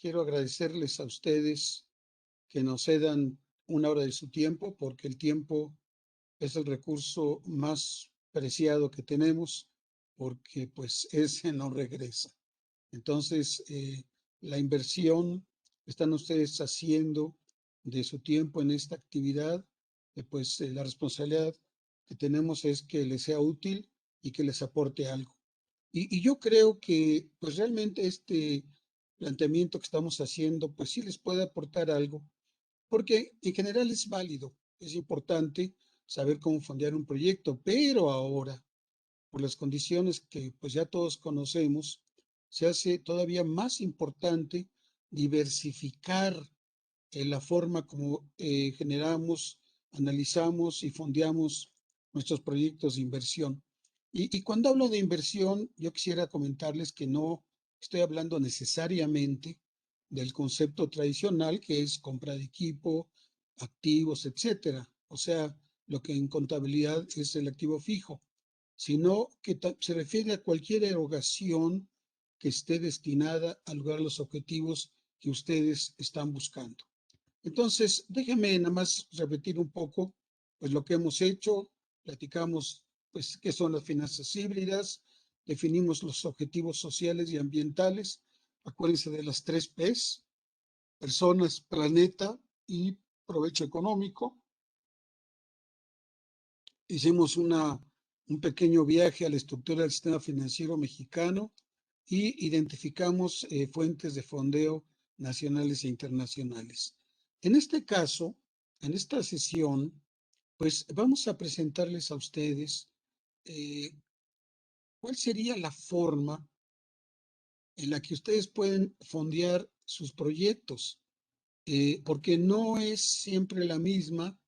quiero agradecerles a ustedes que nos cedan una hora de su tiempo, porque el tiempo es el recurso más preciado que tenemos, porque pues ese no regresa. Entonces, la inversión que están ustedes haciendo de su tiempo en esta actividad, la responsabilidad que tenemos es que les sea útil y que les aporte algo. Y yo creo que pues realmente este planteamiento que estamos haciendo, pues sí les puede aportar algo, porque en general es válido, es importante saber cómo fondear un proyecto, pero ahora, por las condiciones que pues ya todos conocemos, se hace todavía más importante diversificar la forma como generamos, analizamos y fondeamos nuestros proyectos de inversión. Y cuando hablo de inversión, yo quisiera comentarles que no estoy hablando necesariamente del concepto tradicional, que es compra de equipo, activos, etcétera. O sea, lo que en contabilidad es el activo fijo, sino que se refiere a cualquier erogación que esté destinada a lograr los objetivos que ustedes están buscando. Entonces, déjenme nada más repetir un poco, pues lo que hemos hecho, platicamos, pues, qué son las finanzas híbridas, definimos los objetivos sociales y ambientales, acuérdense de las 3 P's, personas, planeta y provecho económico. Hicimos un pequeño viaje a la estructura del sistema financiero mexicano y identificamos fuentes de fondeo nacionales e internacionales. En este caso, en esta sesión, pues vamos a presentarles a ustedes eh, cuál sería la forma en la que ustedes pueden fondear sus proyectos, porque no es siempre la misma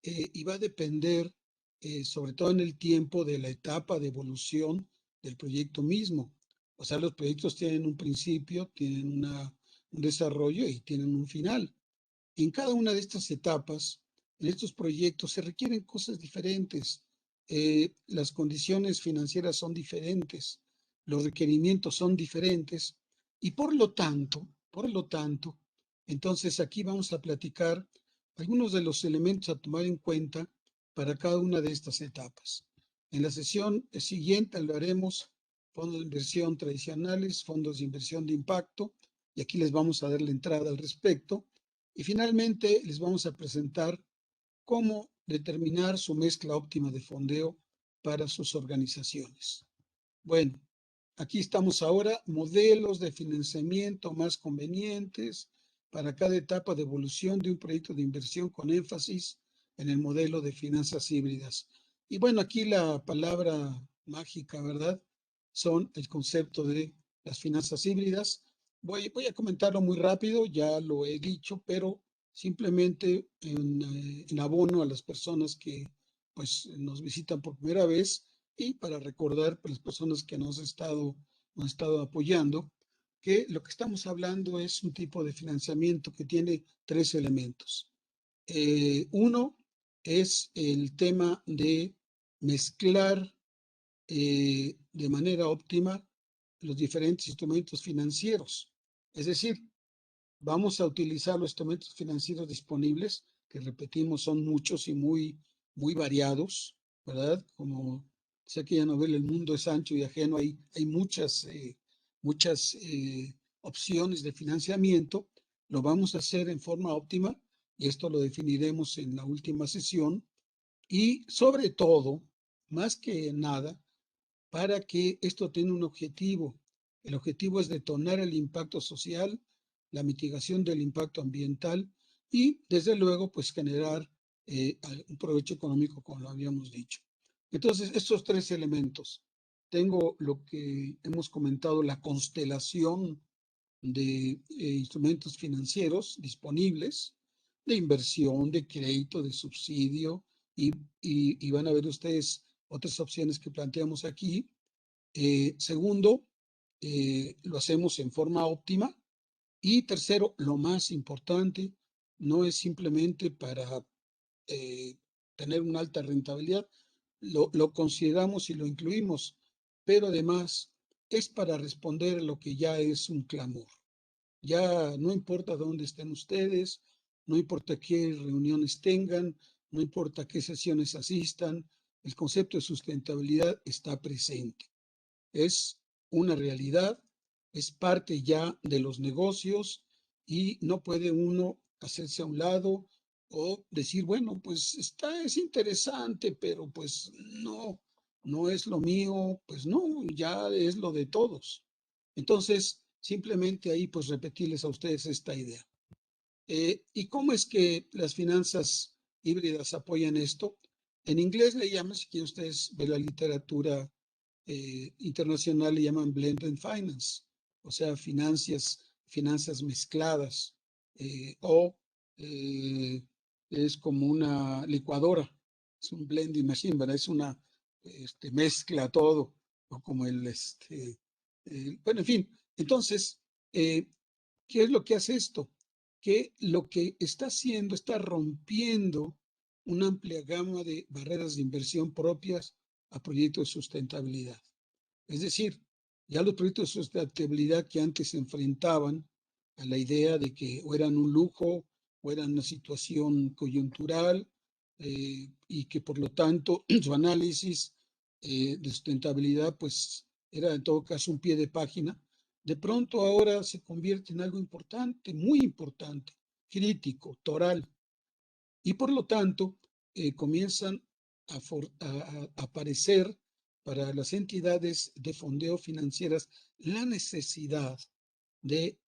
y va a depender, sobre todo en el tiempo, de la etapa de evolución del proyecto mismo. O sea, los proyectos tienen un principio, tienen un desarrollo y tienen un final. En cada una de estas etapas, en estos proyectos, se requieren cosas diferentes. Las condiciones financieras son diferentes, los requerimientos son diferentes y por lo tanto, entonces aquí vamos a platicar algunos de los elementos a tomar en cuenta para cada una de estas etapas. En la sesión siguiente hablaremos fondos de inversión tradicionales, fondos de inversión de impacto, y aquí les vamos a dar la entrada al respecto. Y finalmente les vamos a presentar cómo determinar su mezcla óptima de fondeo para sus organizaciones. Bueno, aquí estamos ahora, modelos de financiamiento más convenientes para cada etapa de evolución de un proyecto de inversión con énfasis en el modelo de finanzas híbridas. Y bueno, aquí la palabra mágica, ¿verdad? Son el concepto de las finanzas híbridas. Voy a comentarlo muy rápido, ya lo he dicho, pero simplemente en abono a las personas que pues nos visitan por primera vez y para recordar para las personas que nos han estado apoyando, que lo que estamos hablando es un tipo de financiamiento que tiene 3 elementos. Uno es el tema de mezclar de manera óptima los diferentes instrumentos financieros. Es decir, vamos a utilizar los instrumentos financieros disponibles, que repetimos son muchos y muy variados, ¿verdad? Como sé que ya novela, el mundo es ancho y ajeno, hay muchas opciones de financiamiento. Lo vamos a hacer en forma óptima y esto lo definiremos en la última sesión. Y sobre todo, más que nada, para que esto tenga un objetivo. El objetivo es detonar el impacto social, la mitigación del impacto ambiental y, desde luego, pues generar un provecho económico, como lo habíamos dicho. Entonces, estos 3 elementos. Tengo lo que hemos comentado, la constelación de instrumentos financieros disponibles, de inversión, de crédito, de subsidio, y van a ver ustedes otras opciones que planteamos aquí. Segundo, lo hacemos en forma óptima. Y tercero, lo más importante, no es simplemente para eh, tener una alta rentabilidad, lo consideramos y lo incluimos, pero además es para responder a lo que ya es un clamor. Ya no importa dónde estén ustedes, no importa qué reuniones tengan, no importa qué sesiones asistan, el concepto de sustentabilidad está presente. Es una realidad, es parte ya de los negocios y no puede uno hacerse a un lado o decir, bueno, pues es interesante, pero pues no es lo mío, pues no, ya es lo de todos. Entonces, simplemente ahí pues repetirles a ustedes esta idea. ¿Y cómo es que las finanzas híbridas apoyan esto? En inglés le llaman, si quieren ustedes ver la literatura internacional, le llaman blended finance, o sea, finanzas mezcladas, o es como una licuadora, es un blending machine, ¿verdad? Es una mezcla todo, o como bueno, en fin, entonces, eh, ¿qué es lo que hace esto? Que lo que está haciendo, está rompiendo una amplia gama de barreras de inversión propias a proyectos de sustentabilidad. Es decir, ya los proyectos de sustentabilidad que antes se enfrentaban a la idea de que o eran un lujo o eran una situación coyuntural y que por lo tanto su análisis de sustentabilidad pues era en todo caso un pie de página, de pronto ahora se convierte en algo importante, muy importante, crítico, toral, y por lo tanto comienzan a aparecer para las entidades de fondeo financieras la necesidad de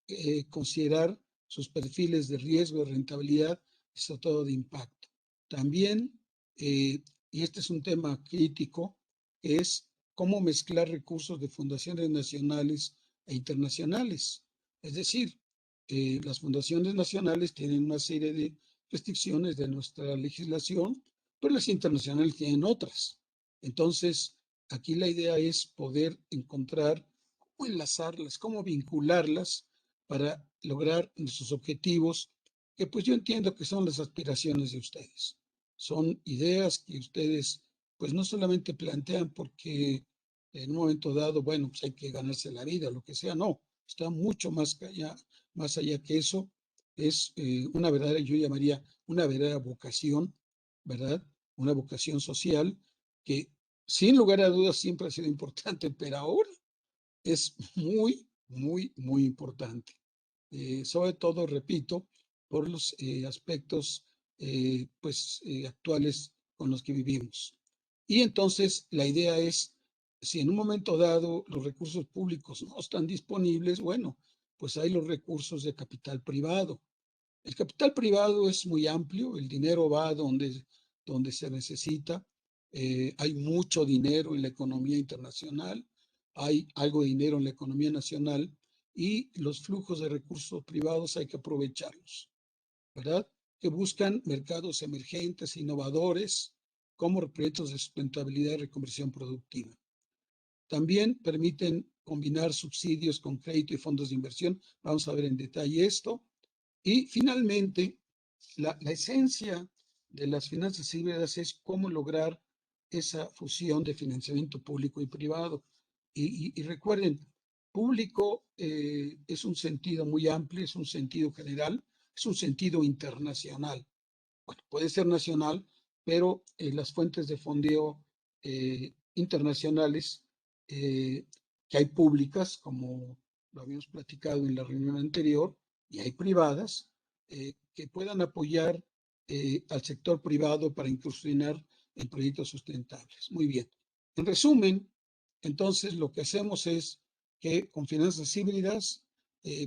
considerar sus perfiles de riesgo, de rentabilidad y sobre todo de impacto. También, y este es un tema crítico, es cómo mezclar recursos de fundaciones nacionales e internacionales. Es decir, las fundaciones nacionales tienen una serie de restricciones de nuestra legislación, pero las internacionales tienen otras. Entonces, aquí la idea es poder encontrar cómo enlazarlas, cómo vincularlas para lograr nuestros objetivos, que pues yo entiendo que son las aspiraciones de ustedes. Son ideas que ustedes pues no solamente plantean porque en un momento dado, bueno, pues hay que ganarse la vida, lo que sea, no, está mucho más allá que eso, es una verdadera, yo llamaría una verdadera vocación, ¿verdad? Una vocación social que sin lugar a dudas siempre ha sido importante, pero ahora es muy importante. Sobre todo, repito, por los aspectos actuales con los que vivimos. Y entonces la idea es, si en un momento dado los recursos públicos no están disponibles, bueno, pues hay los recursos de capital privado. El capital privado es muy amplio, el dinero va donde se necesita, hay mucho dinero en la economía internacional, hay algo de dinero en la economía nacional y los flujos de recursos privados hay que aprovecharlos, ¿verdad? Que buscan mercados emergentes, innovadores, como proyectos de sustentabilidad y reconversión productiva. También permiten combinar subsidios con crédito y fondos de inversión. Vamos a ver en detalle esto. Y finalmente, la esencia de las finanzas híbridas es cómo lograr esa fusión de financiamiento público y privado. Y recuerden, público es un sentido muy amplio, es un sentido general, es un sentido internacional. Bueno, puede ser nacional, pero las fuentes de fondeo internacionales que hay públicas, como lo habíamos platicado en la reunión anterior, y hay privadas, que puedan apoyar al sector privado para incursionar en proyectos sustentables. Muy bien. En resumen, entonces lo que hacemos es que con finanzas híbridas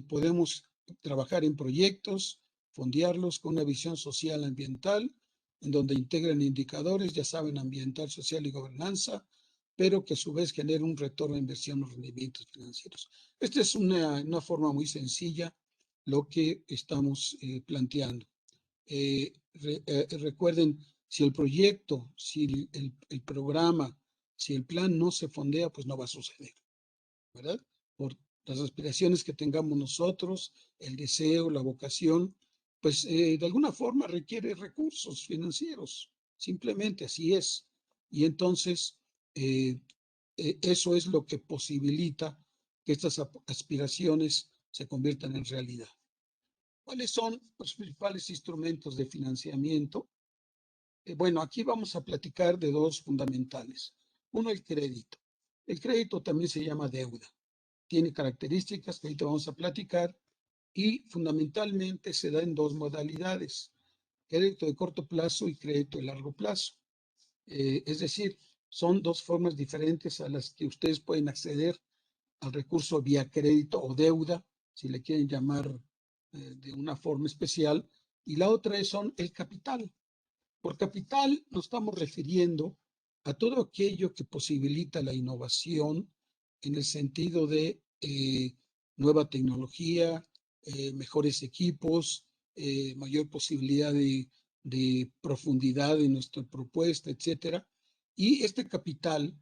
podemos trabajar en proyectos, fondearlos con una visión social ambiental, en donde integran indicadores, ya saben, ambiental, social y gobernanza, pero que a su vez genera un retorno de inversión o rendimientos financieros. Esta es una forma muy sencilla lo que estamos planteando. Recuerden, si el proyecto, si el programa, si el plan no se fondea, pues no va a suceder, ¿verdad? Por las aspiraciones que tengamos nosotros, el deseo, la vocación, pues de alguna forma requiere recursos financieros, simplemente así es. Y entonces, eso es lo que posibilita que estas aspiraciones se conviertan en realidad. ¿Cuáles son los principales instrumentos de financiamiento? Bueno, aquí vamos a platicar de dos fundamentales. Uno, el crédito. El crédito también se llama deuda. Tiene características que ahorita vamos a platicar y fundamentalmente se da en dos modalidades: crédito de corto plazo y crédito de largo plazo. Es decir, son dos formas diferentes a las que ustedes pueden acceder al recurso vía crédito o deuda, si le quieren llamar de una forma especial, y la otra son el capital. Por capital nos estamos refiriendo a todo aquello que posibilita la innovación en el sentido de nueva tecnología, mejores equipos, mayor posibilidad de profundidad en nuestra propuesta, etcétera. Y este capital,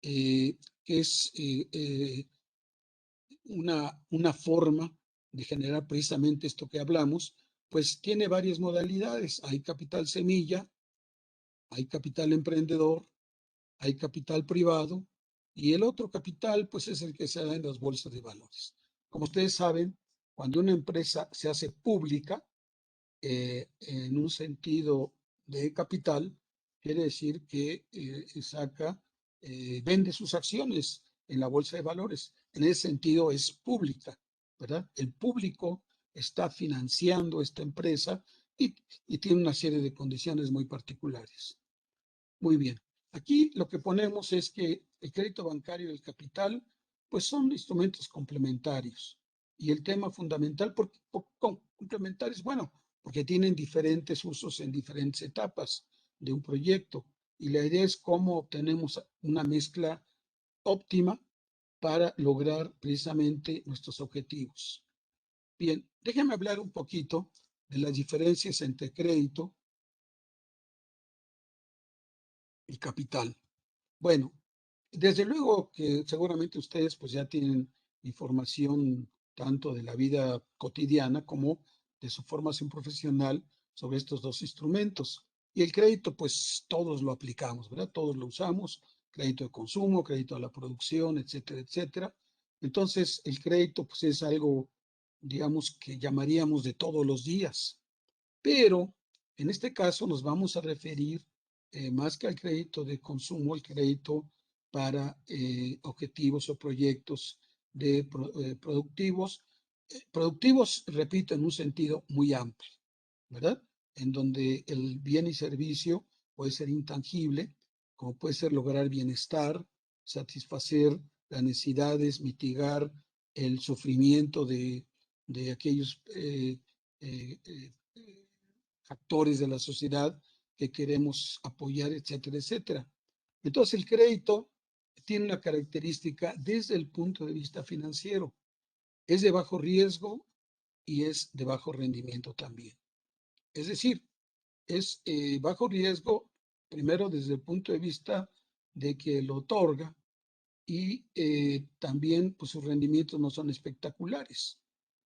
que es una forma de generar precisamente esto que hablamos, pues tiene varias modalidades. Hay capital semilla, hay capital emprendedor, hay capital privado y el otro capital pues es el que se da en las bolsas de valores. Como ustedes saben, cuando una empresa se hace pública en un sentido de capital, quiere decir que vende sus acciones en la bolsa de valores. En ese sentido es pública, ¿verdad? El público está financiando esta empresa y tiene una serie de condiciones muy particulares. Muy bien. Aquí lo que ponemos es que el crédito bancario y el capital, pues son instrumentos complementarios. Y el tema fundamental, complementarios, bueno, porque tienen diferentes usos en diferentes etapas de un proyecto. Y la idea es cómo obtenemos una mezcla óptima para lograr precisamente nuestros objetivos. Bien, déjenme hablar un poquito de las diferencias entre crédito y capital. Bueno, desde luego que seguramente ustedes pues ya tienen información tanto de la vida cotidiana como de su formación profesional sobre estos dos instrumentos. Y el crédito pues todos lo aplicamos, ¿verdad? Todos lo usamos, crédito de consumo, crédito a la producción, etcétera, etcétera. Entonces el crédito pues es algo, digamos, que llamaríamos de todos los días. Pero en este caso nos vamos a referir más que al crédito de consumo, el crédito para objetivos o proyectos productivos. Productivos, repito, en un sentido muy amplio, ¿verdad? En donde el bien y servicio puede ser intangible, como puede ser lograr bienestar, satisfacer las necesidades, mitigar el sufrimiento de aquellos actores de la sociedad que queremos apoyar, etcétera, etcétera. Entonces, el crédito tiene una característica desde el punto de vista financiero. Es de bajo riesgo y es de bajo rendimiento también. Es decir, es bajo riesgo, primero desde el punto de vista de que lo otorga y también pues sus rendimientos no son espectaculares.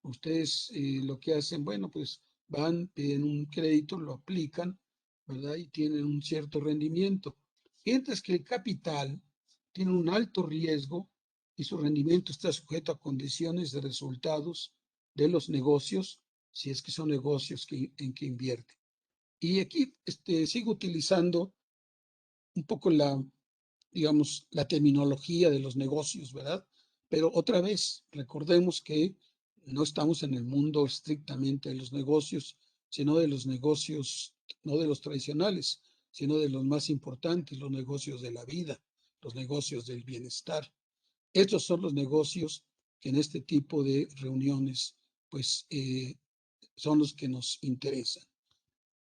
Ustedes lo que hacen, bueno, pues van, piden un crédito, lo aplican, ¿verdad? Y tienen un cierto rendimiento. Mientras que el capital tiene un alto riesgo y su rendimiento está sujeto a condiciones de resultados de los negocios, si es que son negocios en que invierte. Y aquí sigo utilizando un poco digamos, la terminología de los negocios, ¿verdad? Pero otra vez, recordemos que no estamos en el mundo estrictamente de los negocios, sino de los negocios, no de los tradicionales, sino de los más importantes, los negocios de la vida, los negocios del bienestar. Estos son los negocios que en este tipo de reuniones, pues, son los que nos interesan.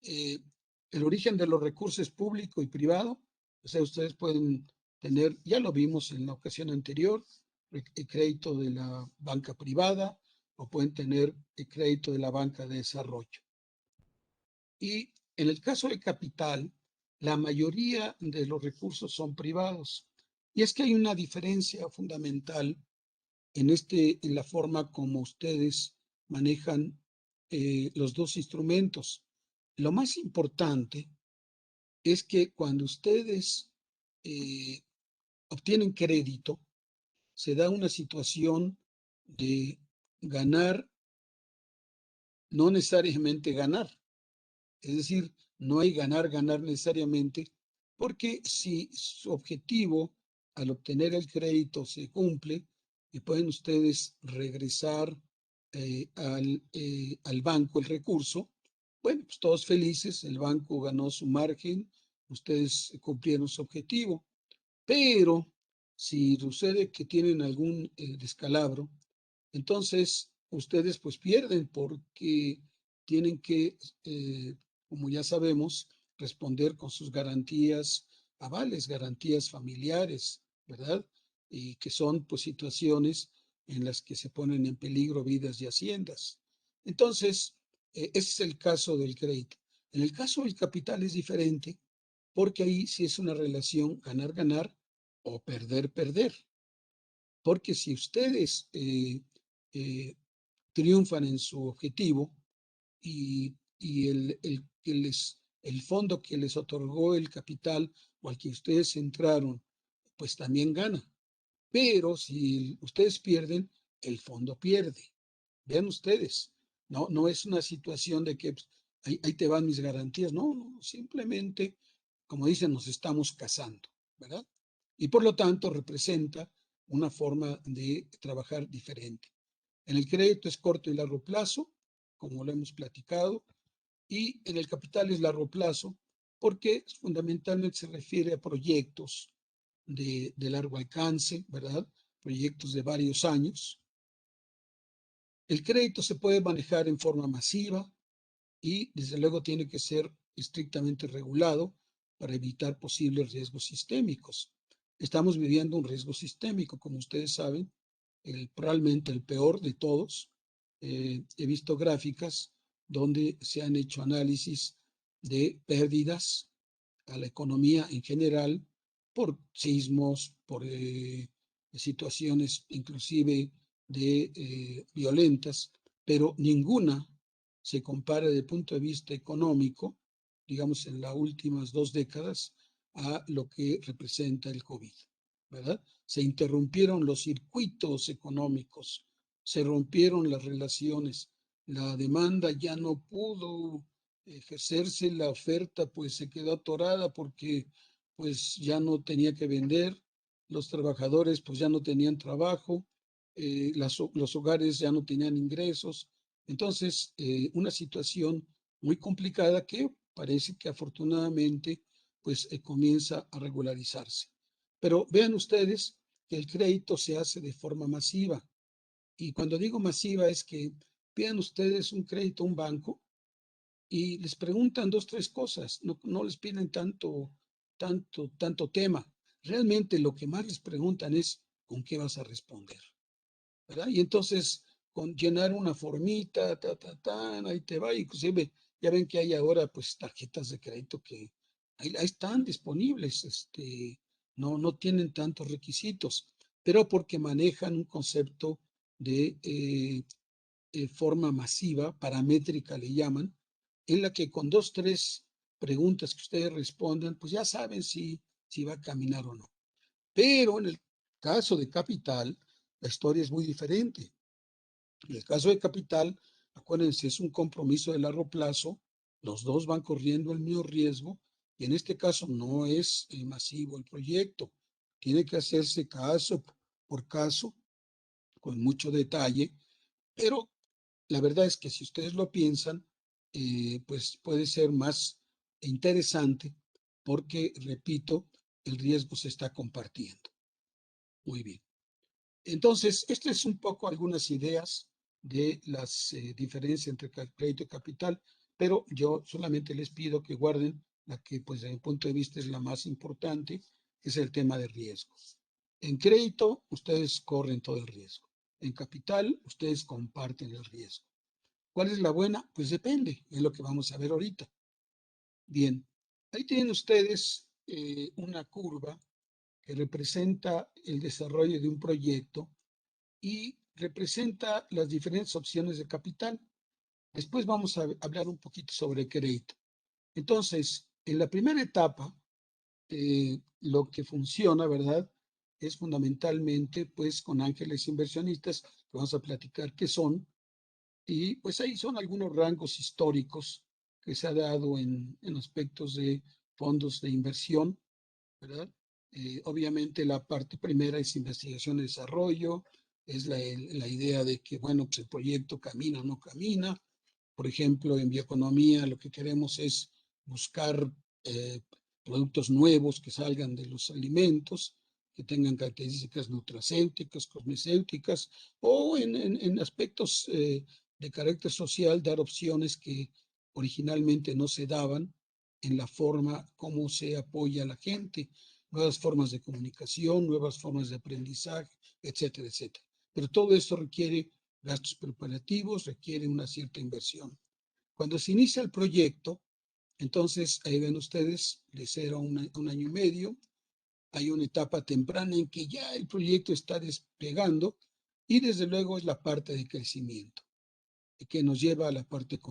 El origen de los recursos público y privado, o sea, ustedes pueden tener, ya lo vimos en la ocasión anterior, el crédito de la banca privada o pueden tener el crédito de la banca de desarrollo. Y en el caso de capital, la mayoría de los recursos son privados. Y es que hay una diferencia fundamental en la forma como ustedes manejan los dos instrumentos. Lo más importante es que cuando ustedes obtienen crédito, se da una situación de ganar, no necesariamente ganar. Es decir, no hay ganar necesariamente, porque si su objetivo al obtener el crédito se cumple, y pueden ustedes regresar al banco el recurso, bueno, pues todos felices, el banco ganó su margen, ustedes cumplieron su objetivo. Pero si sucede que tienen algún descalabro, entonces ustedes pues pierden porque tienen que, como ya sabemos, responder con sus garantías avales, garantías familiares, ¿verdad? Y que son pues situaciones en las que se ponen en peligro vidas y haciendas. Entonces, ese es el caso del crédito. En el caso del capital es diferente porque ahí sí es una relación ganar-ganar o perder-perder. Porque si ustedes eh, triunfan en su objetivo y el fondo que les otorgó el capital o al que ustedes entraron, pues también gana. Pero si ustedes pierden, el fondo pierde. Vean ustedes, no es una situación de que pues, ahí te van mis garantías. No, simplemente, como dicen, nos estamos casando, ¿verdad? Y por lo tanto representa una forma de trabajar diferente. En el crédito es corto y largo plazo, como lo hemos platicado, y en el capital es largo plazo, porque fundamentalmente se refiere a proyectos de largo alcance, ¿verdad? Proyectos de varios años. El crédito se puede manejar en forma masiva y desde luego tiene que ser estrictamente regulado para evitar posibles riesgos sistémicos. Estamos viviendo un riesgo sistémico, como ustedes saben, probablemente el peor de todos. He visto gráficas donde se han hecho análisis de pérdidas a la economía en general por sismos, por situaciones inclusive de violentas, pero ninguna se compara desde el punto de vista económico, digamos en las últimas 2 décadas, a lo que representa el COVID, ¿verdad? Se interrumpieron los circuitos económicos, se rompieron las relaciones, la demanda ya no pudo ejercerse, la oferta pues se quedó atorada porque pues ya no tenía que vender, los trabajadores pues ya no tenían trabajo, los hogares ya no tenían ingresos. Entonces, una situación muy complicada que parece que afortunadamente pues comienza a regularizarse. Pero vean ustedes que el crédito se hace de forma masiva. Y cuando digo masiva es que pidan ustedes un crédito a un banco y les preguntan 2, 3 cosas, no les piden tanto tema. Realmente lo que más les preguntan es ¿con qué vas a responder? ¿Verdad? Y entonces con llenar una formita, ahí te va, inclusive ya ven que hay ahora pues tarjetas de crédito que ahí están disponibles, no tienen tantos requisitos, pero porque manejan un concepto de forma masiva, paramétrica le llaman, en la que con 2, 3 preguntas que ustedes respondan, pues ya saben si va a caminar o no. Pero en el caso de capital, la historia es muy diferente. En el caso de capital, acuérdense, es un compromiso de largo plazo, los dos van corriendo el mismo riesgo, y en este caso no es masivo el proyecto, tiene que hacerse caso por caso, con mucho detalle, pero la verdad es que si ustedes lo piensan, pues puede ser más interesante porque, repito, el riesgo se está compartiendo. Muy bien. Entonces, esto es un poco algunas ideas de las diferencias entre crédito y capital, pero yo solamente les pido que guarden la que, pues, desde mi punto de vista es la más importante, que es el tema de riesgos. En crédito, ustedes corren todo el riesgo. En capital, ustedes comparten el riesgo. ¿Cuál es la buena? Pues depende, es lo que vamos a ver ahorita. Bien, ahí tienen ustedes una curva que representa el desarrollo de un proyecto y representa las diferentes opciones de capital. Después vamos a hablar un poquito sobre crédito. Entonces, en la primera etapa, lo que funciona, ¿verdad? es fundamentalmente pues con ángeles inversionistas, que vamos a platicar qué son, y pues ahí son algunos rangos históricos que se ha dado en aspectos de fondos de inversión, ¿verdad? Obviamente la parte primera es investigación y desarrollo, es la idea de que, bueno, pues el proyecto camina o no camina. Por ejemplo, en bioeconomía lo que queremos es buscar eh, productos nuevos que salgan de los alimentos, que tengan características nutracéuticas, cosmecéuticas, o en aspectos de carácter social, dar opciones que originalmente no se daban en la forma como se apoya a la gente, nuevas formas de comunicación, nuevas formas de aprendizaje, etcétera, etcétera. Pero todo esto requiere gastos preparativos, requiere una cierta inversión. Cuando se inicia el proyecto, entonces ahí ven ustedes, de 0 a un año y medio, hay una etapa temprana en que ya el proyecto está despegando y desde luego es la parte de crecimiento que nos lleva a la parte de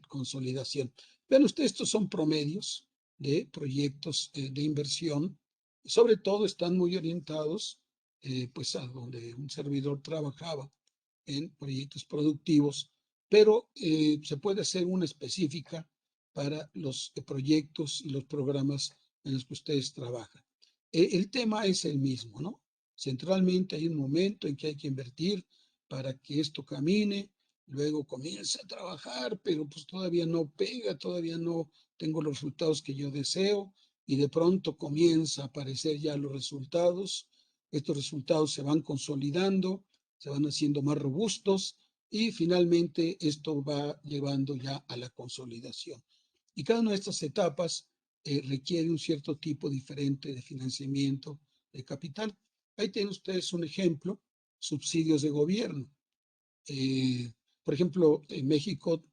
consolidación. Vean ustedes, estos son promedios de proyectos de inversión, sobre todo están muy orientados pues a donde un servidor trabajaba en proyectos productivos, pero se puede hacer una específica para los proyectos y los programas en los que ustedes trabajan. El tema es el mismo, ¿no? Centralmente hay un momento en que hay que invertir para que esto camine, luego comienza a trabajar, pero pues todavía no pega, todavía no tengo los resultados que yo deseo y de pronto comienza a aparecer ya los resultados. Estos resultados se van consolidando, se van haciendo más robustos y finalmente esto va llevando ya a la consolidación. Y cada una de estas etapas requiere un cierto tipo diferente de financiamiento de capital. Ahí tienen ustedes un ejemplo, subsidios de gobierno. Por ejemplo, en México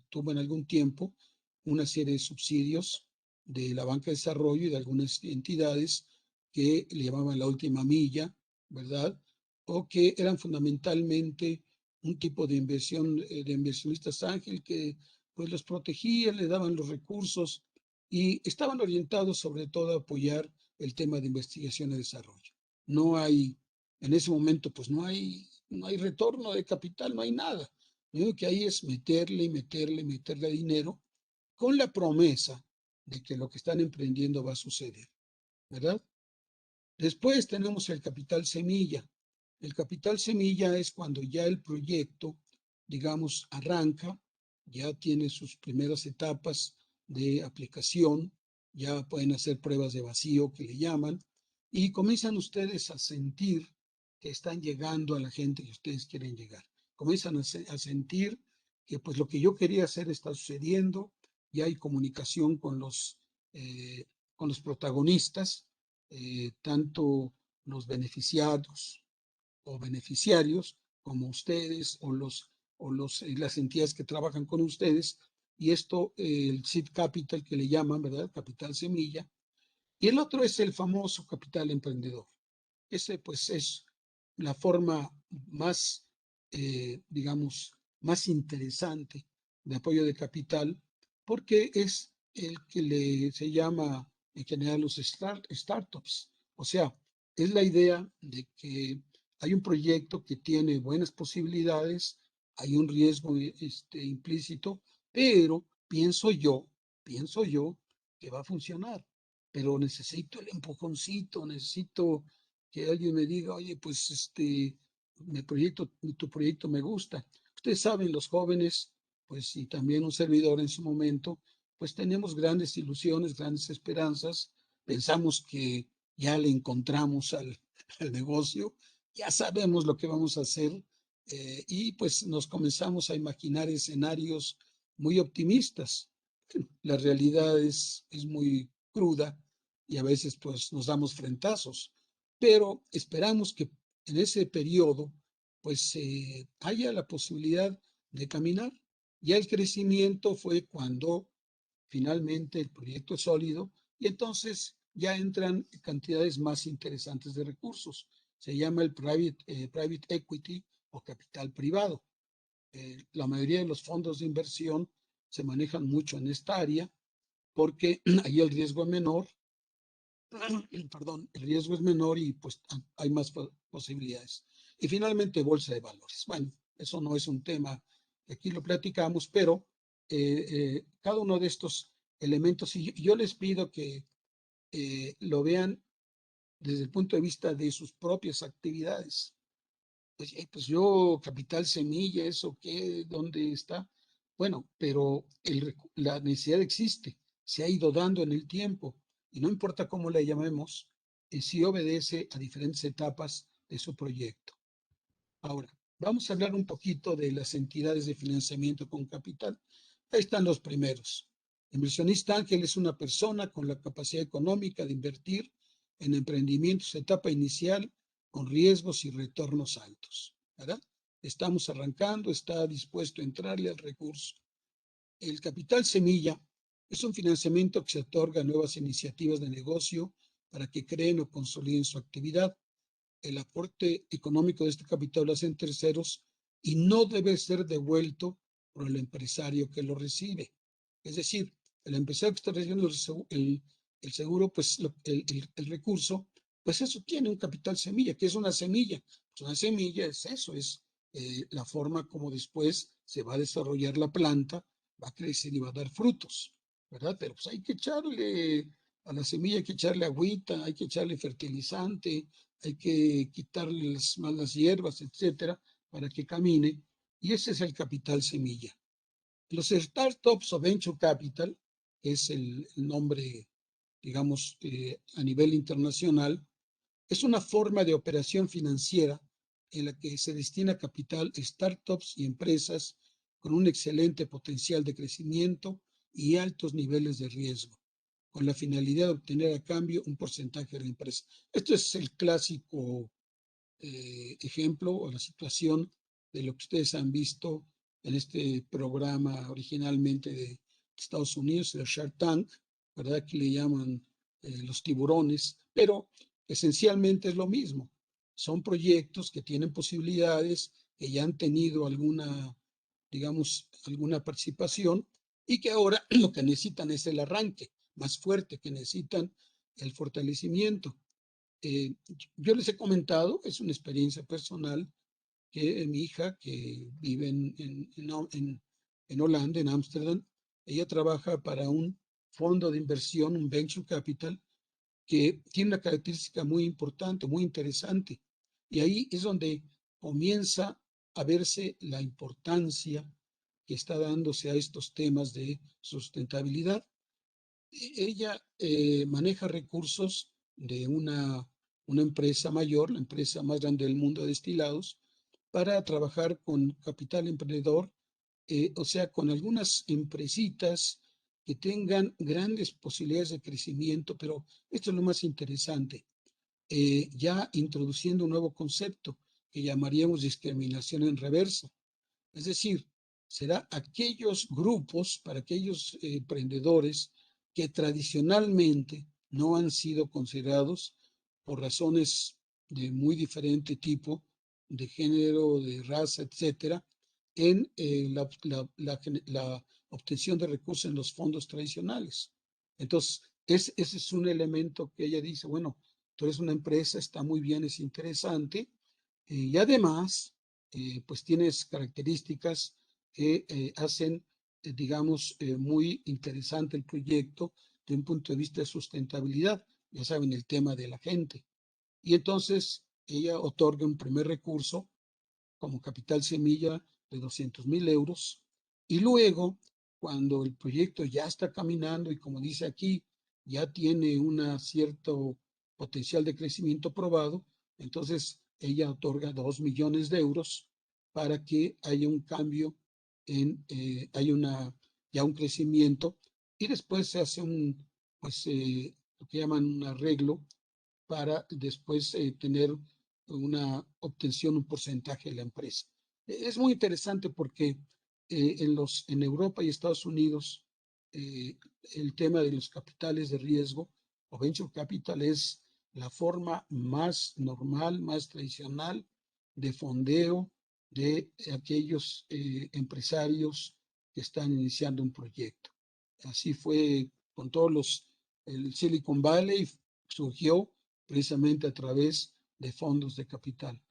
tuvo en algún tiempo una serie de subsidios de la banca de desarrollo y de algunas entidades que le llamaban la última milla, ¿verdad? O que eran fundamentalmente un tipo de inversión de inversionistas ángel que pues los protegía, le daban los recursos y estaban orientados sobre todo a apoyar el tema de investigación y desarrollo. No hay, en ese momento, pues no hay retorno de capital, no hay nada. Lo único que hay es meterle dinero con la promesa de que lo que están emprendiendo va a suceder, ¿verdad? Después tenemos el capital semilla. El capital semilla es cuando ya el proyecto, digamos, arranca, ya tiene sus primeras etapas de aplicación, ya pueden hacer pruebas de vacío que le llaman, y comienzan ustedes a sentir que están llegando a la gente que ustedes quieren llegar. Comienzan a sentir que pues lo que yo quería hacer está sucediendo, ya hay comunicación con los protagonistas, tanto los beneficiados o beneficiarios como ustedes las entidades que trabajan con ustedes, y esto, el seed capital que le llaman, ¿verdad? Capital semilla. Y el otro es el famoso capital emprendedor. Ese pues es la forma más, digamos, más interesante de apoyo de capital, porque es el que se llama en general los startups. O sea, es la idea de que hay un proyecto que tiene buenas posibilidades, hay un riesgo implícito, pero pienso yo que va a funcionar, pero necesito el empujoncito, necesito que alguien me diga, oye, pues tu proyecto me gusta. Ustedes saben, los jóvenes, pues y también un servidor en su momento, pues tenemos grandes ilusiones, grandes esperanzas, pensamos que ya le encontramos al negocio, ya sabemos lo que vamos a hacer y pues nos comenzamos a imaginar escenarios muy optimistas. La realidad es muy cruda y a veces pues nos damos frentazos, pero esperamos que en ese periodo pues haya la posibilidad de caminar. Ya el crecimiento fue cuando finalmente el proyecto es sólido y entonces ya entran cantidades más interesantes de recursos. Se llama el private equity o capital privado. La mayoría de los fondos de inversión se manejan mucho en esta área porque ahí el riesgo es menor, perdón, el riesgo es menor y pues hay más posibilidades. Y finalmente, bolsa de valores. Bueno, eso no es un tema que aquí lo platicamos, pero cada uno de estos elementos, y yo les pido que lo vean desde el punto de vista de sus propias actividades. Pues yo, capital semilla, ¿eso qué? ¿Dónde está? Bueno, pero la necesidad existe, se ha ido dando en el tiempo y no importa cómo la llamemos, sí obedece a diferentes etapas de su proyecto. Ahora, vamos a hablar un poquito de las entidades de financiamiento con capital. Ahí están los primeros. Inversionista ángel es una persona con la capacidad económica de invertir en emprendimientos etapa inicial con riesgos y retornos altos, ¿verdad? Estamos arrancando, está dispuesto a entrarle al recurso. El capital semilla es un financiamiento que se otorga a nuevas iniciativas de negocio para que creen o consoliden su actividad. El aporte económico de este capital lo hacen terceros y no debe ser devuelto por el empresario que lo recibe. Es decir, el empresario que está recibiendo el seguro, pues el recurso, pues eso tiene un capital semilla. ¿Qué es una semilla? Pues una semilla es eso, es la forma como después se va a desarrollar la planta, va a crecer y va a dar frutos, ¿verdad? Pero pues hay que echarle a la semilla, hay que echarle agüita, hay que echarle fertilizante, hay que quitarle las malas hierbas, etcétera, para que camine. Y ese es el capital semilla. Los startups o venture capital, que es el nombre, digamos, a nivel internacional, es una forma de operación financiera en la que se destina capital a startups y empresas con un excelente potencial de crecimiento y altos niveles de riesgo, con la finalidad de obtener a cambio un porcentaje de la empresa. Esto es el clásico ejemplo o la situación de lo que ustedes han visto en este programa originalmente de Estados Unidos, el Shark Tank, ¿verdad? Que le llaman los tiburones, pero esencialmente es lo mismo. Son proyectos que tienen posibilidades, que ya han tenido alguna, digamos, alguna participación y que ahora lo que necesitan es el arranque más fuerte, que necesitan el fortalecimiento. Yo les he comentado, es una experiencia personal, que mi hija, que vive en Holanda, en Ámsterdam, ella trabaja para un fondo de inversión, un venture capital, que tiene una característica muy importante, muy interesante. Y ahí es donde comienza a verse la importancia que está dándose a estos temas de sustentabilidad. Ella maneja recursos de una empresa mayor, la empresa más grande del mundo de destilados, para trabajar con capital emprendedor, o sea, con algunas empresitas que tengan grandes posibilidades de crecimiento, pero esto es lo más interesante, ya introduciendo un nuevo concepto que llamaríamos discriminación en reversa. Es decir, será aquellos grupos, para aquellos emprendedores que tradicionalmente no han sido considerados por razones de muy diferente tipo, de género, de raza, etcétera, en la obtención de recursos en los fondos tradicionales. Entonces, ese es un elemento que ella dice, bueno, tú eres una empresa, está muy bien, es interesante, y además pues tienes características que hacen, digamos, muy interesante el proyecto de un punto de vista de sustentabilidad. Ya saben, el tema de la gente. Y entonces ella otorga un primer recurso como capital semilla de 200,000 euros. Y luego, cuando el proyecto ya está caminando y como dice aquí, ya tiene un cierto potencial de crecimiento probado, entonces ella otorga 2 millones de euros para que haya un cambio, haya ya un crecimiento y después se hace pues, lo que llaman un arreglo para después tener una obtención, un porcentaje de la empresa. Es muy interesante porque en Europa y Estados Unidos el tema de los capitales de riesgo o venture capital es la forma más normal, más tradicional de fondeo de aquellos empresarios que están iniciando un proyecto. Así fue con todos el Silicon Valley, surgió precisamente a través de fondos de capital.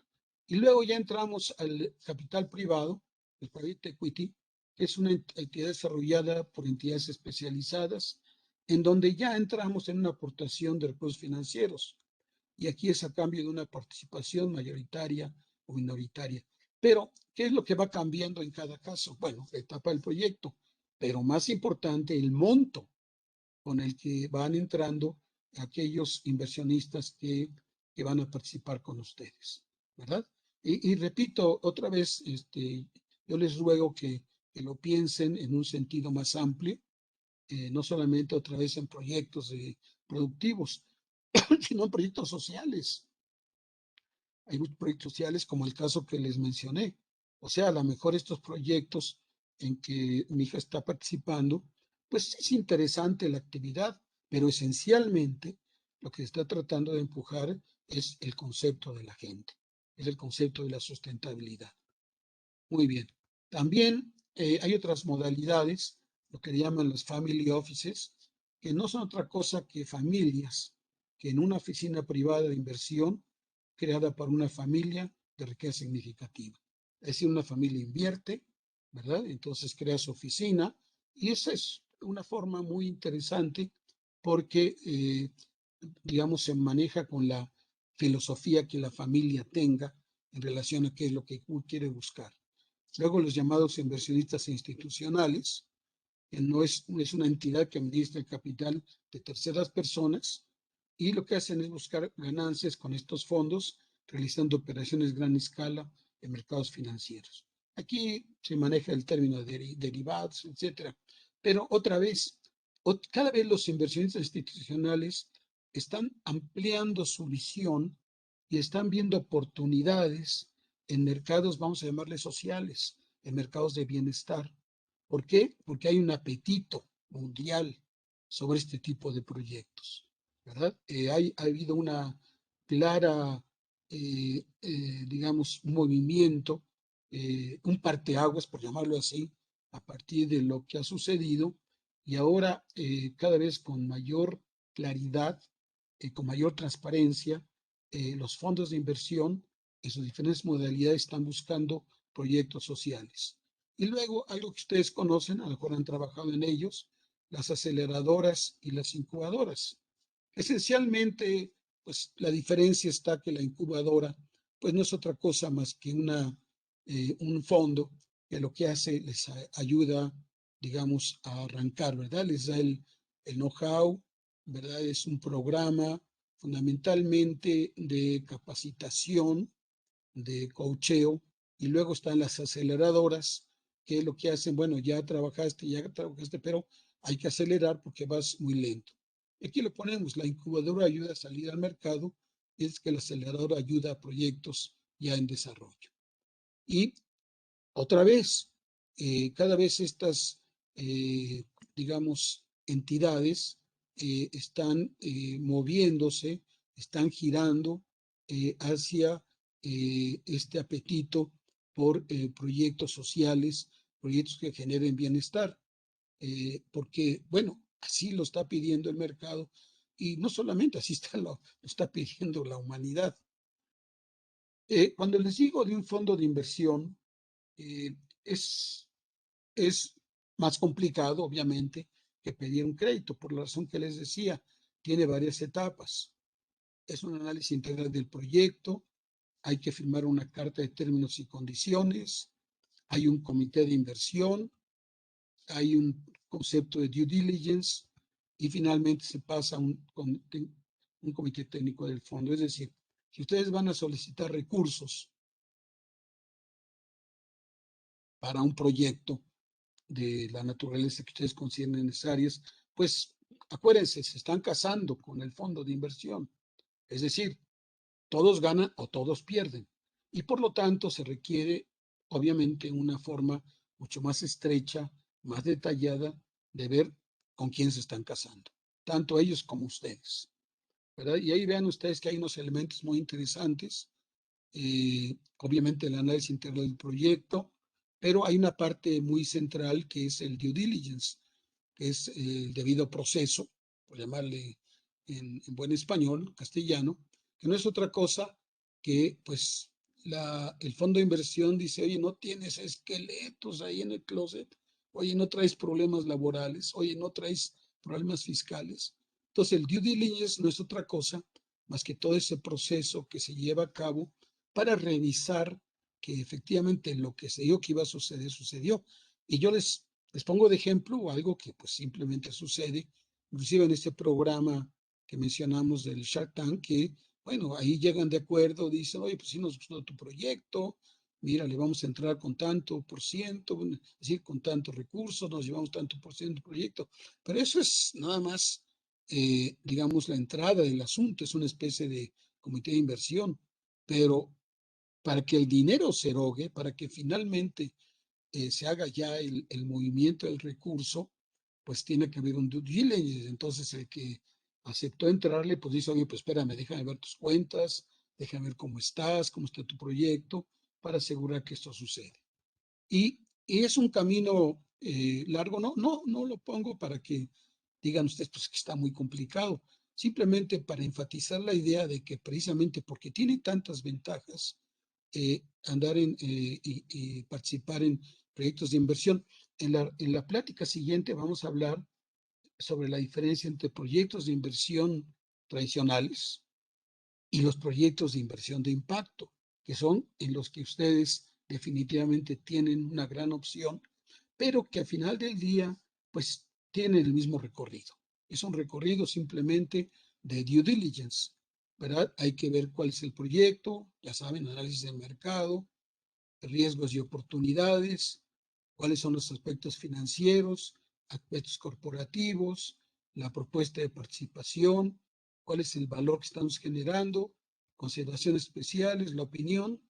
Y luego ya entramos al capital privado, el private equity, que es una entidad desarrollada por entidades especializadas, en donde ya entramos en una aportación de recursos financieros. Y aquí es a cambio de una participación mayoritaria o minoritaria. Pero, ¿qué es lo que va cambiando en cada caso? Bueno, la etapa del proyecto, pero más importante, el monto con el que van entrando aquellos inversionistas que van a participar con ustedes, ¿verdad? Y repito otra vez, yo les ruego que lo piensen en un sentido más amplio, no solamente otra vez en proyectos productivos, sino en proyectos sociales. Hay muchos proyectos sociales como el caso que les mencioné. O sea, a lo mejor estos proyectos en que mi hija está participando, pues es interesante la actividad, pero esencialmente lo que se está tratando de empujar es el concepto de la gente, es el concepto de la sustentabilidad. Muy bien. También hay otras modalidades, lo que llaman los family offices, que no son otra cosa que familias que en una oficina privada de inversión creada por una familia de riqueza significativa. Es decir, una familia invierte, ¿verdad? Entonces crea su oficina y esa es una forma muy interesante porque, digamos, se maneja con la filosofía que la familia tenga en relación a qué es lo que quiere buscar. Luego los llamados inversionistas institucionales, que no es una entidad que administra el capital de terceras personas y lo que hacen es buscar ganancias con estos fondos, realizando operaciones gran escala en mercados financieros. Aquí se maneja el término de derivados, etcétera. Pero otra vez, cada vez los inversionistas institucionales están ampliando su visión y están viendo oportunidades en mercados, vamos a llamarles sociales, en mercados de bienestar. ¿Por qué? Porque hay un apetito mundial sobre este tipo de proyectos, ¿verdad? Ha habido una clara, digamos, un movimiento, un parteaguas, por llamarlo así, a partir de lo que ha sucedido y ahora cada vez con mayor claridad, con mayor transparencia, los fondos de inversión en sus diferentes modalidades están buscando proyectos sociales. Y luego, algo que ustedes conocen, a lo mejor han trabajado en ellos, las aceleradoras y las incubadoras. Esencialmente, pues la diferencia está que la incubadora, pues no es otra cosa más que un fondo que lo que hace les ayuda, digamos, a arrancar, ¿verdad? Les da el know-how, ¿verdad? Es un programa fundamentalmente de capacitación, de coacheo, y luego están las aceleradoras, que es lo que hacen, bueno, ya trabajaste, pero hay que acelerar porque vas muy lento. Aquí lo ponemos, la incubadora ayuda a salir al mercado, y es que la aceleradora ayuda a proyectos ya en desarrollo. Y otra vez, cada vez estas, digamos, entidades están moviéndose, están girando hacia este apetito por proyectos sociales, proyectos que generen bienestar, porque, bueno, así lo está pidiendo el mercado y no solamente así lo está pidiendo la humanidad. Cuando les digo de un fondo de inversión, eh, es, es más complicado, obviamente, que pedir un crédito, por la razón que les decía, tiene varias etapas. Es un análisis integral del proyecto, hay que firmar una carta de términos y condiciones, hay un comité de inversión, hay un concepto de due diligence y finalmente se pasa a un comité técnico del fondo. Es decir, si ustedes van a solicitar recursos para un proyecto de la naturaleza que ustedes consideren necesarias, pues acuérdense, se están casando con el fondo de inversión. Es decir, todos ganan o todos pierden. Y por lo tanto se requiere, obviamente, una forma mucho más estrecha, más detallada de ver con quién se están casando, tanto ellos como ustedes, ¿verdad? Y ahí vean ustedes que hay unos elementos muy interesantes, obviamente el análisis integral del proyecto, pero hay una parte muy central que es el due diligence, que es el debido proceso, por llamarle en buen español, castellano, que no es otra cosa que, pues, el fondo de inversión dice, oye, no tienes esqueletos ahí en el closet, oye, no traes problemas laborales, oye, no traes problemas fiscales. Entonces, el due diligence no es otra cosa más que todo ese proceso que se lleva a cabo para revisar que efectivamente lo que se dijo que iba a suceder, sucedió. Y yo les pongo de ejemplo algo que pues simplemente sucede, inclusive en este programa que mencionamos del Shark Tank, que bueno, ahí llegan de acuerdo, dicen, oye, pues sí nos gustó tu proyecto, mira, le vamos a entrar con tanto por ciento, es decir, con tantos recursos, nos llevamos tanto por ciento del proyecto, pero eso es nada más, digamos, la entrada del asunto, es una especie de comité de inversión, pero para que el dinero se erogue, para que finalmente se haga ya el movimiento del recurso, pues tiene que haber un due diligence. Entonces, el que aceptó entrarle, pues dice, oye, pues espérame, déjame ver tus cuentas, déjame ver cómo estás, cómo está tu proyecto, para asegurar que esto sucede. Y es un camino largo, no lo pongo para que digan ustedes, pues que está muy complicado, simplemente para enfatizar la idea de que precisamente porque tiene tantas ventajas, andar y participar en proyectos de inversión. En la plática siguiente vamos a hablar sobre la diferencia entre proyectos de inversión tradicionales y los proyectos de inversión de impacto, que son en los que ustedes definitivamente tienen una gran opción, pero que al final del día, pues tienen el mismo recorrido. Es un recorrido simplemente de due diligence, ¿verdad? Hay que ver cuál es el proyecto, ya saben, análisis de mercado, riesgos y oportunidades, cuáles son los aspectos financieros, aspectos corporativos, la propuesta de participación, cuál es el valor que estamos generando, consideraciones especiales, la opinión,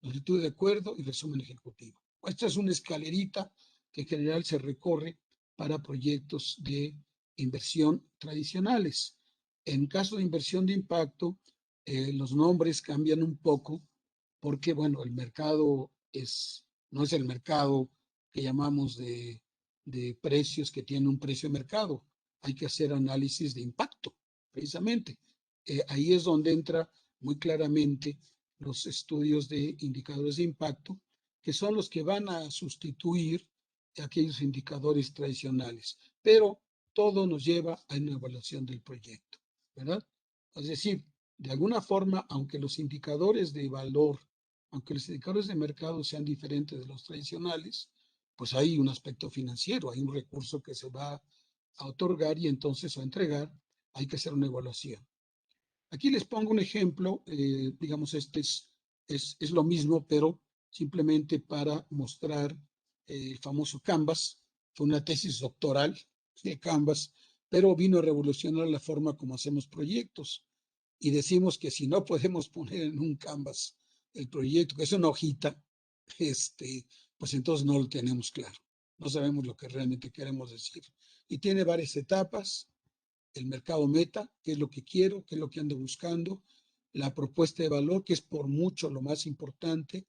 longitud de acuerdo y resumen ejecutivo. Esta es una escalerita que en general se recorre para proyectos de inversión tradicionales. En caso de inversión de impacto, los nombres cambian un poco porque, bueno, el mercado no es el mercado que llamamos de precios que tiene un precio de mercado. Hay que hacer análisis de impacto, precisamente. Ahí es donde entra muy claramente los estudios de indicadores de impacto, que son los que van a sustituir aquellos indicadores tradicionales. Pero todo nos lleva a una evaluación del proyecto, ¿verdad? Es decir, de alguna forma, aunque los indicadores de valor, aunque los indicadores de mercado sean diferentes de los tradicionales, pues hay un aspecto financiero, hay un recurso que se va a otorgar y entonces a entregar, hay que hacer una evaluación. Aquí les pongo un ejemplo, digamos, este es lo mismo, pero simplemente para mostrar el famoso Canvas. Fue una tesis doctoral de Canvas, pero vino a revolucionar la forma como hacemos proyectos. Y decimos que si no podemos poner en un Canvas el proyecto, que es una hojita, pues entonces no lo tenemos claro. No sabemos lo que realmente queremos decir. Y tiene varias etapas: el mercado meta, qué es lo que quiero, qué es lo que ando buscando, la propuesta de valor, que es por mucho lo más importante,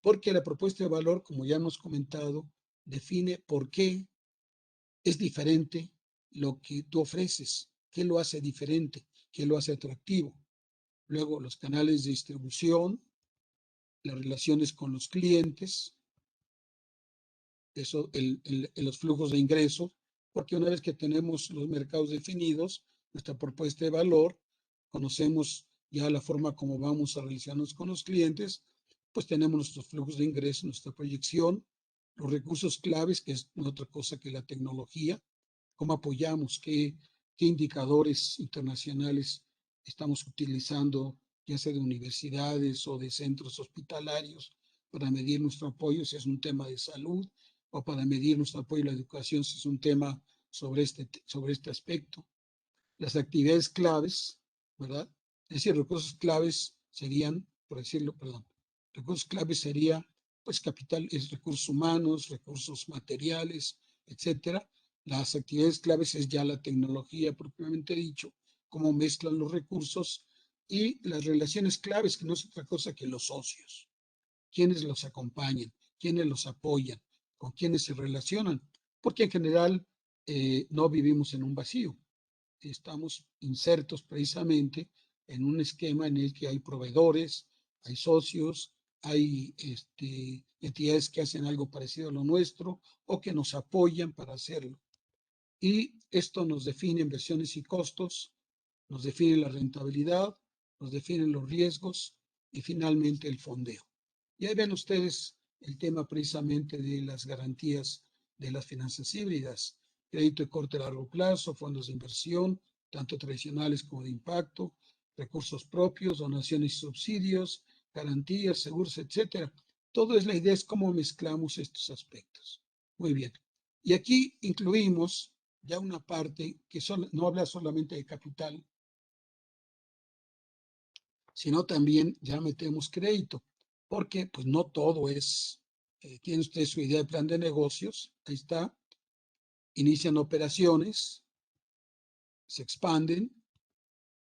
porque la propuesta de valor, como ya hemos comentado, define por qué es diferente lo que tú ofreces, qué lo hace diferente, qué lo hace atractivo. Luego, los canales de distribución, las relaciones con los clientes, eso, los flujos de ingresos, porque una vez que tenemos los mercados definidos, nuestra propuesta de valor, conocemos ya la forma como vamos a relacionarnos con los clientes, pues tenemos nuestros flujos de ingresos, nuestra proyección, los recursos claves, que es otra cosa que la tecnología, cómo apoyamos, qué indicadores internacionales estamos utilizando, ya sea de universidades o de centros hospitalarios, para medir nuestro apoyo si es un tema de salud, o para medir nuestro apoyo a la educación si es un tema sobre este aspecto. Las actividades claves, ¿verdad? Es decir, recursos claves serían, por decirlo, perdón, recursos claves sería, pues, capital, es recursos humanos, recursos materiales, etcétera. Las actividades claves es ya la tecnología propiamente dicho, cómo mezclan los recursos, y las relaciones claves, que no es otra cosa que los socios, quiénes los acompañan, quiénes los apoyan, con quiénes se relacionan, porque en general no vivimos en un vacío. estamos insertos precisamente en un esquema en el que hay proveedores, hay socios, hay entidades que hacen algo parecido a lo nuestro o que nos apoyan para hacerlo. Y esto nos define inversiones y costos, nos define la rentabilidad, nos definen los riesgos y finalmente el fondeo. Y ahí ven ustedes el tema precisamente de las garantías de las finanzas híbridas, crédito de corto y largo plazo, fondos de inversión, tanto tradicionales como de impacto, recursos propios, donaciones y subsidios, garantías, seguros, etcétera. Todo es la idea, es cómo mezclamos estos aspectos. Muy bien. Y aquí incluimos ya una parte que no habla solamente de capital, sino también ya metemos crédito, porque pues no todo es, tiene usted su idea de plan de negocios, ahí está, inician operaciones, se expanden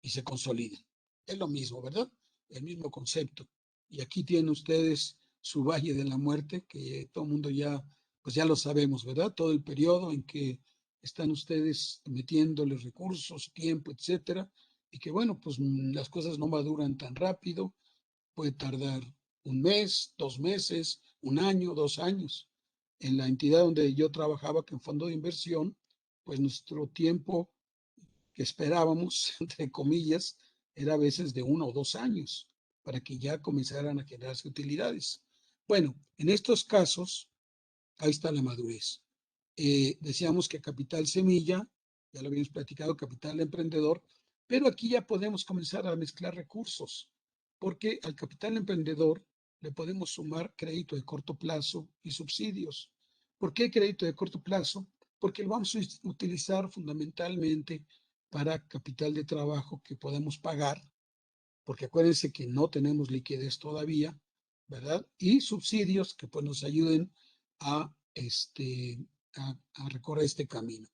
y se consolidan. Es lo mismo, ¿verdad? El mismo concepto. Y aquí tienen ustedes su Valle de la Muerte, que todo el mundo ya, pues ya lo sabemos, ¿verdad? Todo el periodo en que están ustedes metiéndole recursos, tiempo, etcétera, y que bueno, pues las cosas no maduran tan rápido, puede tardar un mes, 2 meses, un año, 2 años. En la entidad donde yo trabajaba, que en fondo de inversión, pues nuestro tiempo que esperábamos, entre comillas, era a veces de 1 o 2 años para que ya comenzaran a generarse utilidades. Bueno, en estos casos, ahí está la madurez. Decíamos que capital semilla, ya lo habíamos platicado, capital emprendedor, pero aquí ya podemos comenzar a mezclar recursos, porque al capital emprendedor le podemos sumar crédito de corto plazo y subsidios. ¿Por qué crédito de corto plazo? Porque lo vamos a utilizar fundamentalmente para capital de trabajo que podemos pagar, porque acuérdense que no tenemos liquidez todavía, ¿verdad? Y subsidios que pues nos ayuden a, a recorrer este camino.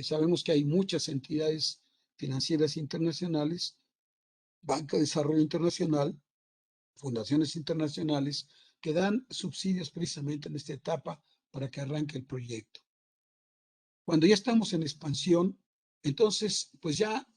Sabemos que hay muchas entidades financieras internacionales, Banca de Desarrollo Internacional, fundaciones internacionales, que dan subsidios precisamente en esta etapa para que arranque el proyecto. Cuando ya estamos en expansión, entonces pues ya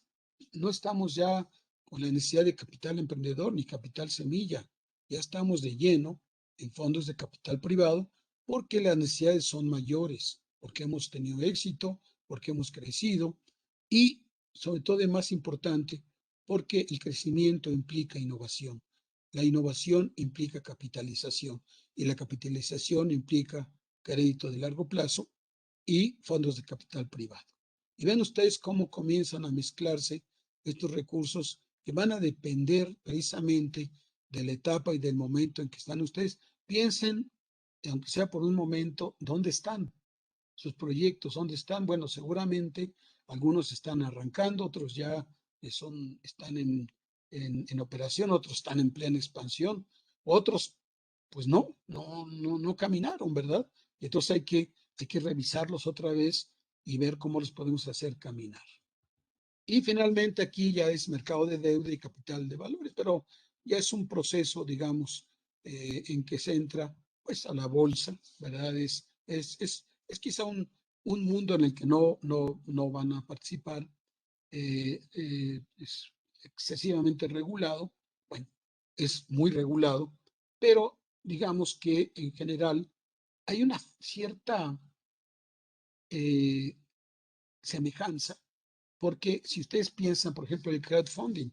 no estamos ya con la necesidad de capital emprendedor ni capital semilla. Ya estamos de lleno en fondos de capital privado porque las necesidades son mayores, porque hemos tenido éxito, porque hemos crecido y sobre todo y más importante, porque el crecimiento implica innovación. La innovación implica capitalización y la capitalización implica crédito de largo plazo y fondos de capital privado. Y ven ustedes cómo comienzan a mezclarse estos recursos que van a depender precisamente de la etapa y del momento en que están ustedes. Piensen, aunque sea por un momento, dónde están sus proyectos, dónde están. Bueno, seguramente algunos están arrancando, otros ya están en operación, otros están en plena expansión, otros pues no caminaron, ¿verdad? Y entonces hay que revisarlos otra vez y ver cómo los podemos hacer caminar. Y finalmente aquí ya es mercado de deuda y capital de valores, pero ya es un proceso, digamos, en que se entra pues a la bolsa, ¿verdad? Es quizá un mundo en el que no van a participar, es excesivamente regulado, bueno, es muy regulado, pero digamos que en general hay una cierta semejanza, porque si ustedes piensan, por ejemplo, el crowdfunding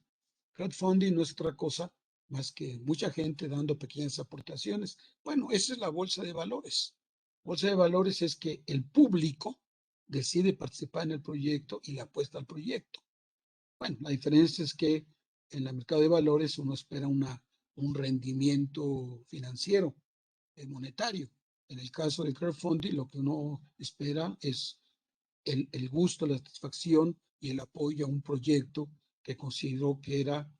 no es otra cosa más que mucha gente dando pequeñas aportaciones. Bueno, esa es la bolsa de valores. Bolsa de valores es que el público decide participar en el proyecto y le apuesta al proyecto. Bueno, la diferencia es que en el mercado de valores uno espera un rendimiento financiero, monetario. En el caso del crowdfunding, lo que uno espera es el gusto, la satisfacción y el apoyo a un proyecto que consideró que era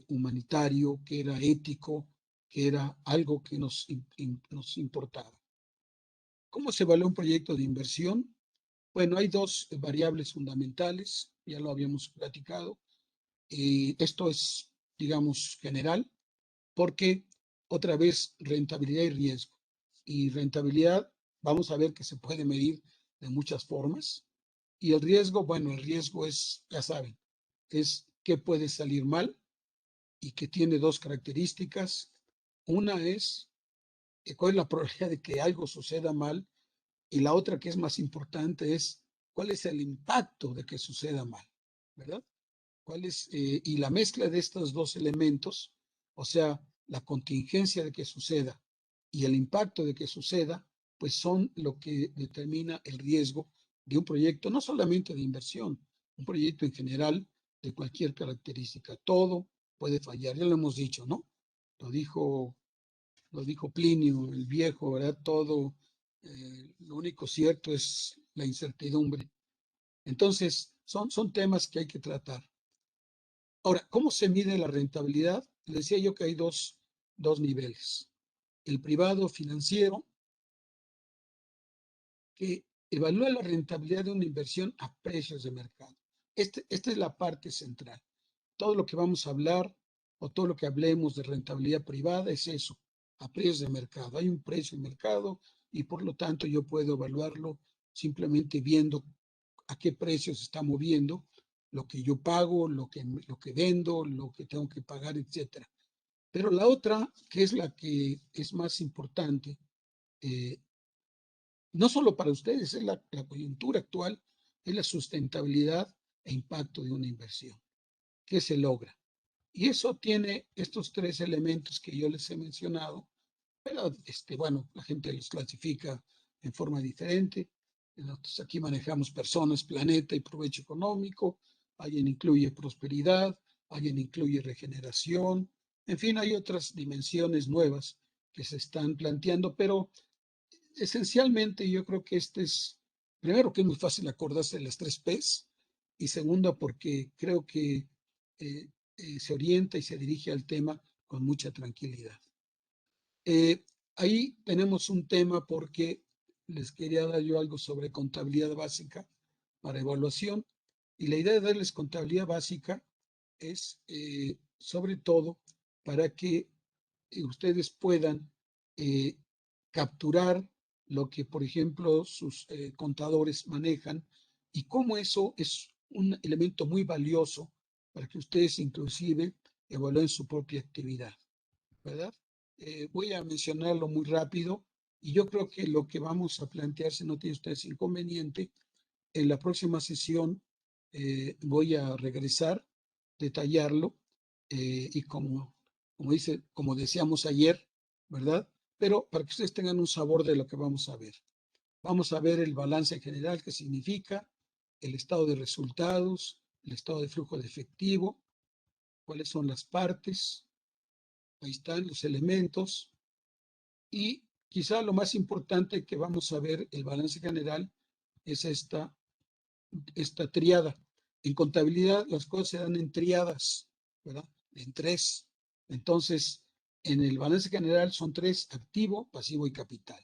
humanitario, que era ético, que era algo que nos importaba. ¿Cómo se evalúa un proyecto de inversión? Bueno, hay dos variables fundamentales, ya lo habíamos platicado. Esto es, digamos, general, porque otra vez rentabilidad y riesgo. Y rentabilidad, vamos a ver que se puede medir de muchas formas. Y el riesgo, bueno, el riesgo es, ya saben, es que puede salir mal y que tiene dos características. Una es cuál es la probabilidad de que algo suceda mal, y la otra que es más importante es cuál es el impacto de que suceda mal, ¿verdad? Y la mezcla de estos dos elementos, o sea, la contingencia de que suceda y el impacto de que suceda, pues son lo que determina el riesgo de un proyecto, no solamente de inversión, un proyecto en general de cualquier característica. Todo puede fallar, ya lo hemos dicho, ¿no? Lo dijo, lo dijo Plinio, el viejo, ¿verdad? Todo, lo único cierto es la incertidumbre. Entonces, son temas que hay que tratar. Ahora, ¿cómo se mide la rentabilidad? Les decía yo que hay dos niveles. El privado financiero, que evalúa la rentabilidad de una inversión a precios de mercado. Esta es la parte central. Todo lo que vamos a hablar o todo lo que hablemos de rentabilidad privada es eso, a precios de mercado. Hay un precio de mercado y por lo tanto yo puedo evaluarlo simplemente viendo a qué precio se está moviendo, lo que yo pago, lo que vendo, lo que tengo que pagar, etcétera. Pero la otra, que es la que es más importante, eh, no solo para ustedes, es la coyuntura actual, es la sustentabilidad e impacto de una inversión. ¿Qué se logra? Y eso tiene estos tres elementos que yo les he mencionado, pero bueno, la gente los clasifica en forma diferente. Nosotros aquí manejamos personas, planeta y provecho económico. Alguien incluye prosperidad, alguien incluye regeneración. En fin, hay otras dimensiones nuevas que se están planteando, pero esencialmente yo creo que primero que es muy fácil acordarse de las tres P's, y segundo porque creo que eh, se orienta y se dirige al tema con mucha tranquilidad. Ahí tenemos un tema porque les quería dar yo algo sobre contabilidad básica para evaluación, y la idea de darles contabilidad básica es sobre todo para que ustedes puedan eh, capturar lo que, por ejemplo, sus contadores manejan y cómo eso es un elemento muy valioso para que ustedes inclusive evalúen su propia actividad, ¿verdad? Voy a mencionarlo muy rápido y yo creo que lo que vamos a plantear, si no tienen ustedes inconveniente, en la próxima sesión voy a regresar, detallarlo y como decíamos ayer, ¿verdad? Pero para que ustedes tengan un sabor de lo que vamos a ver. Vamos a ver el balance general, que significa el estado de resultados, el estado de flujo de efectivo, cuáles son las partes, ahí están los elementos y quizá lo más importante que vamos a ver, el balance general, es esta triada. En contabilidad las cosas se dan en triadas, ¿verdad? En tres. Entonces, en el balance general son tres: activo, pasivo y capital.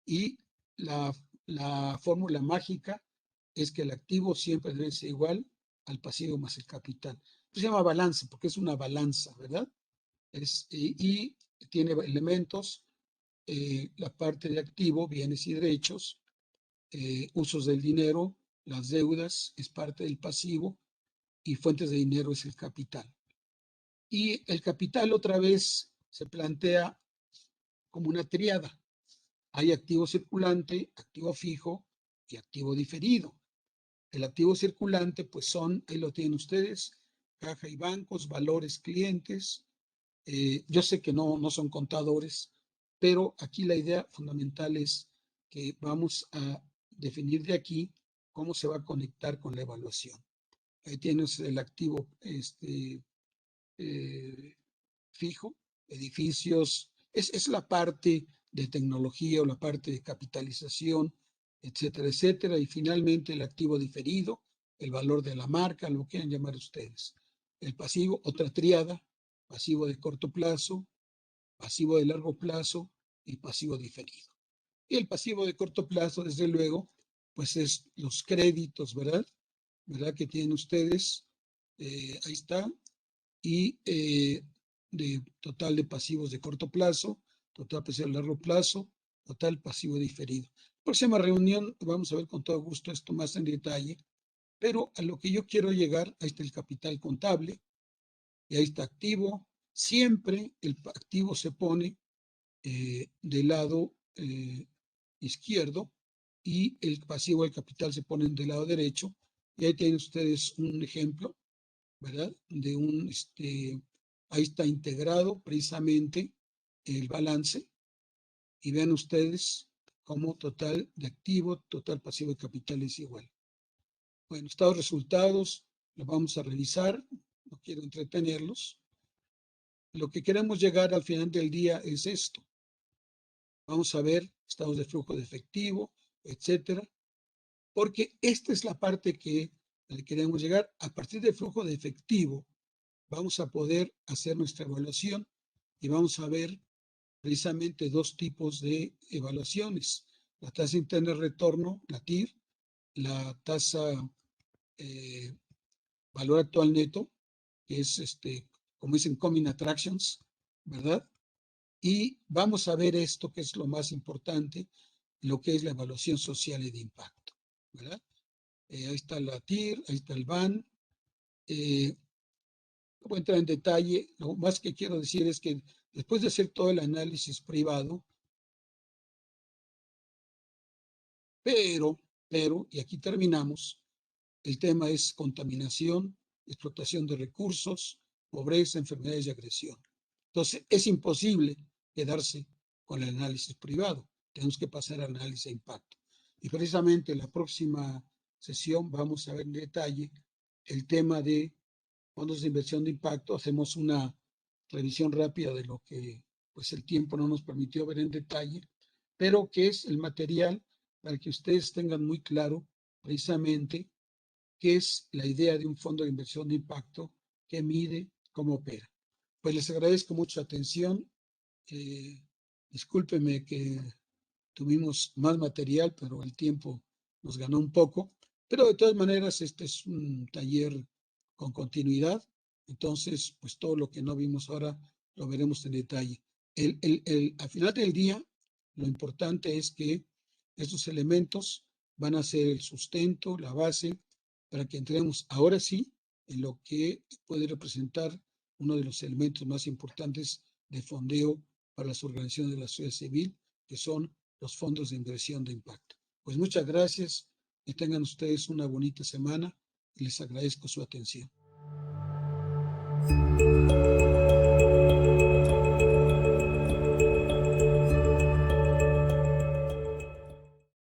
Y la, la fórmula mágica es que el activo siempre debe ser igual al pasivo más el capital. Se llama balance porque es una balanza, ¿verdad? Y tiene elementos, la parte de activo, bienes y derechos, usos del dinero, las deudas es parte del pasivo y fuentes de dinero es el capital. Y el capital otra vez se plantea como una triada. Hay activo circulante, activo fijo y activo diferido. El activo circulante, pues ahí lo tienen ustedes, caja y bancos, valores, clientes. Yo sé que no son contadores, pero aquí la idea fundamental es que vamos a definir de aquí cómo se va a conectar con la evaluación. Ahí tienes el activo fijo, edificios, es la parte de tecnología o la parte de capitalización, etcétera, etcétera. Y finalmente el activo diferido, el valor de la marca, lo que quieran llamar ustedes. El pasivo, otra triada, pasivo de corto plazo, pasivo de largo plazo y pasivo diferido. Y el pasivo de corto plazo, desde luego, pues es los créditos, ¿verdad? ¿Verdad que tienen ustedes? Ahí está. Y de total de pasivos de corto plazo, total pasivo de largo plazo, total pasivo diferido. Próxima reunión vamos a ver con todo gusto esto más en detalle Pero a lo que yo quiero llegar, ahí está el capital contable, y ahí está activo. Siempre el activo se pone del lado izquierdo y el pasivo del capital se pone del lado derecho. Y ahí tienen ustedes un ejemplo, ¿verdad? De ahí está integrado precisamente el balance. Y vean ustedes cómo total de activo, total pasivo de capital es igual. Bueno, estados resultados, los vamos a revisar, no quiero entretenerlos. Lo que queremos llegar al final del día es esto. Vamos a ver estados de flujo de efectivo, etcétera, porque esta es la parte que le queremos llegar. A partir del flujo de efectivo, vamos a poder hacer nuestra evaluación y vamos a ver precisamente dos tipos de evaluaciones. La tasa interna de retorno, la TIR, la tasa valor actual neto, que es como dicen, Coming Attractions, ¿verdad? Y vamos a ver esto, que es lo más importante, lo que es la evaluación social y de impacto, ¿verdad? Ahí está la TIR, ahí está el BAN. No voy a entrar en detalle, lo más que quiero decir es que después de hacer todo el análisis privado, pero, y aquí terminamos, el tema es contaminación, explotación de recursos, pobreza, enfermedades y agresión. Entonces, es imposible quedarse con el análisis privado. Tenemos que pasar al análisis de impacto. Y precisamente en la próxima sesión vamos a ver en detalle el tema de fondos de inversión de impacto. Hacemos una revisión rápida de lo que pues el tiempo no nos permitió ver en detalle, pero que es el material para que ustedes tengan muy claro precisamente qué es la idea de un fondo de inversión de impacto, qué mide, cómo opera. Pues les agradezco mucho su atención. Discúlpeme que tuvimos más material, pero el tiempo nos ganó un poco. Pero de todas maneras, este es un taller con continuidad. Entonces, pues todo lo que no vimos ahora lo veremos en detalle. Al final del día, lo importante es que estos elementos van a ser el sustento, la base, para que entremos ahora sí en lo que puede representar uno de los elementos más importantes de fondeo para las organizaciones de la sociedad civil, que son los fondos de inversión de impacto. Pues muchas gracias y tengan ustedes una bonita semana y les agradezco su atención.